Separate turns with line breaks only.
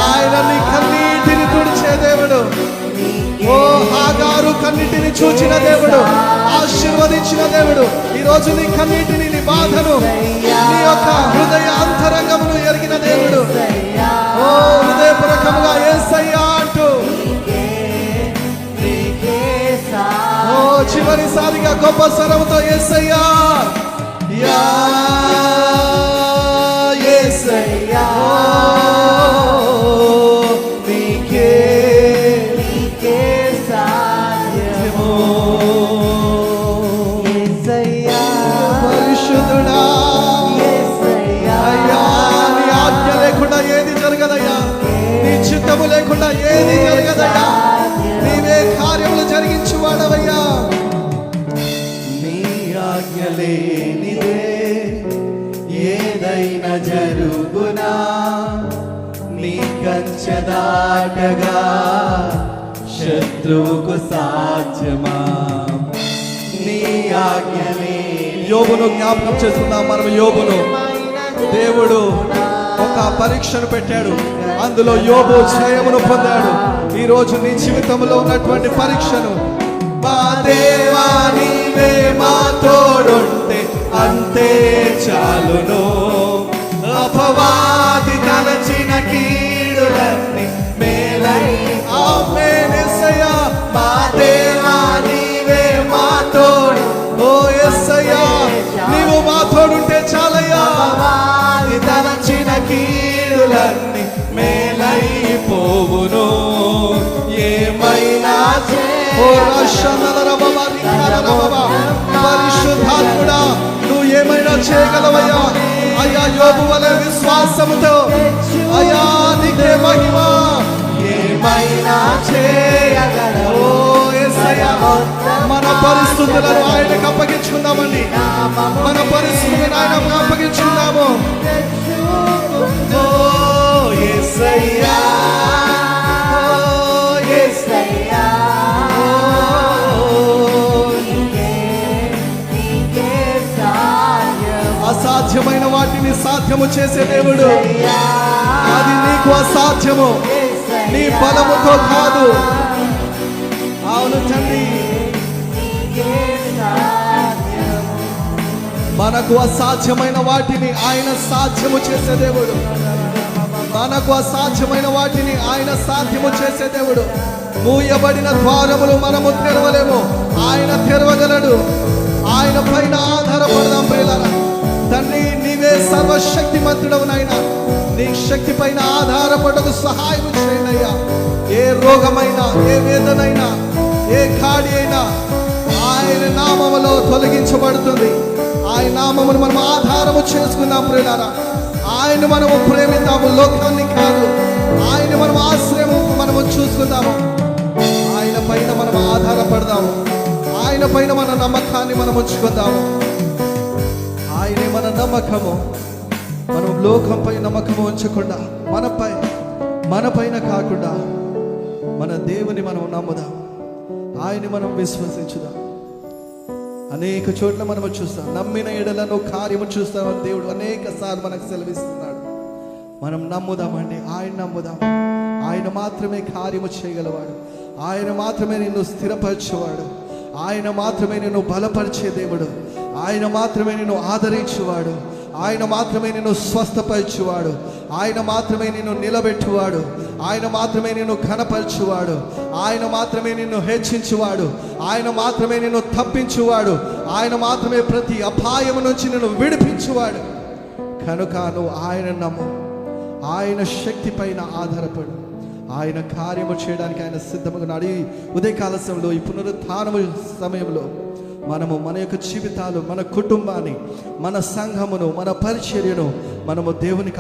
ఆయన నీ కన్నీటిని తుడిచే దేవుడు. ఓ హాగారు కన్నీటిని చూచిన దేవుడు, ఆశీర్వదించిన దేవుడు. ఈ రోజు నీ కన్నీటిని, నీ బాధను, నీ యొక్క హృదయ అంతరంగమును ఎరిగిన దేవుడు. ఓ హృదయపూర్వకముగా యేసయ్యా అంటూ ఓ చివరిసారిగా గొప్ప స్వరముతో యేసయ్యా యా యేసయ్యా నీకే సాధ్యము. యేసయ్యా పరిశుద్ధుడా, అయ్యా నీ ఆజ్ఞ లేకుండా ఏది జరగదయ్యా, నీ చిత్తము లేకుండా ఏది జరగదయ్యా. నీవే కార్యములు జరిగించువాడవయ్యా. నీ ఆజ్ఞ లేనిదే ఏదైనా జరుగునా, నీ కంచె దాటగా శత్రువుకు సాధ్యమా? నీ ఆజ్ఞలే. యోబును జ్ఞాపకం చేసుకుందాం. మనం యోబును దేవుడు ఒక పరీక్షను పెట్టాడు, అందులో యోబు జయమును పొందాడు. ఈ రోజు నీ జీవితంలో ఉన్నటువంటి పరీక్షను, మా దేవా నీవే మా తోడుంటే అంతే చాలును, అపవాది తలచిన కీడులన్నీ మేలై. ఆమేన్ యేసయ్యా. మా దేవా నీవే మా తోడు. ఓ యేసయ్యా నీవు మా తోడుంటే చాలయ్యా. తలచిన కీడులన్నీ మేలైపోవును. ఏమైనా పరిశుద్ధాత్ముడా నువ్వు ఏమైనా చేయగలవయ్యా. అయ్యా యోబు వలె విశ్వాసముతో అయ్యా నీకే మహిమ. ఏమైనా చేయగలవు. మన పరిస్థితులను ఆయనకు అప్పగించుకుందామండి. మన పరిస్థితులను ఆయనకు అప్పగించుకుందాము. ఓ యేసయ్యా, యేసయ్యా, అసాధ్యమైన వాటిని సాధ్యము చేసే దేవుడు. అది నీకు అసాధ్యము, నీ బలముతో కాదు. అవును తండ్రి, మనకు అసాధ్యమైన వాటిని ఆయన సాధ్యము చేసే దేవుడు. మనకు అసాధ్యమైన వాటిని ఆయన సాధ్యము చేసే దేవుడు. మూయబడిన ద్వారములు మనము తెరవలేము, ఆయన తెరవగలడు. ఆయన పైన ఆధారపడదాం ప్రియులారా. తండ్రి నీవే సర్వశక్తిమంతుడవు నాయనా. నీ శక్తి పైన ఆధారపడకు సహాయం చేయండి అయ్యా. ఏ రోగమైనా, ఏ వేదనైనా, ఏ ఖాళీ అయినా ఆయన నామములో తొలగించబడుతుంది. ఆయన నామమును మనం ఆధారము చేసుకుందాం ప్రియులారా. ఆయన మనము ప్రేమిద్దాము, లోకాన్ని కాదు. ఆయన మనం ఆశ్రయము మనము చూసుకుందాము. ఆయన పైన మనం ఆధారపడదాము. ఆయన పైన మన నమ్మకాన్ని మనం ఉంచుకుందాము. ఆయనే మన నమ్మకము. మనం లోకంపై నమ్మకము ఉంచకుండా మన పైన కాకుండా మన దేవుని మనం నమ్ముదాం. ఆయన్ని మనం విశ్వసించుదాం. అనేక చోట్ల మనము చూస్తాం, నమ్మిన ఎడలను కార్యము చూస్తామని దేవుడు అనేక సార్లు మనకు సెలవిస్తున్నాడు. మనం నమ్ముదామండి, ఆయన నమ్ముదాం. ఆయన మాత్రమే కార్యము చేయగలవాడు. ఆయన మాత్రమే నిన్ను స్థిరపరిచేవాడు. ఆయన మాత్రమే నిన్ను బలపరిచే దేవుడు. ఆయన మాత్రమే నిన్ను ఆదరించువాడు. ఆయన మాత్రమే నిన్ను స్వస్థపరిచేవాడు. ఆయన మాత్రమే నిన్ను నిలబెట్టువాడు. ఆయన మాత్రమే నిన్ను ఘనపరచువాడు. ఆయన మాత్రమే నిన్ను హెచ్చించువాడు. ఆయన మాత్రమే నిన్ను తప్పించువాడు. ఆయన మాత్రమే ప్రతి అపాయము నుంచి నిన్ను విడిపించువాడు. కనుక నువ్వు ఆయన నమ్ము. ఆయన శక్తి పైన ఆధారపడు. ఆయన కార్యము చేయడానికి ఆయన సిద్ధముగా ఉన్నాడు. ఈ ఉదయకాల సమయంలో, ఈ పునరుత్థానము సమయంలో మనము మన యొక్క జీవితాలు, మన కుటుంబాన్ని, మన సంఘమును, మన పరిచర్యను మనము దేవునికి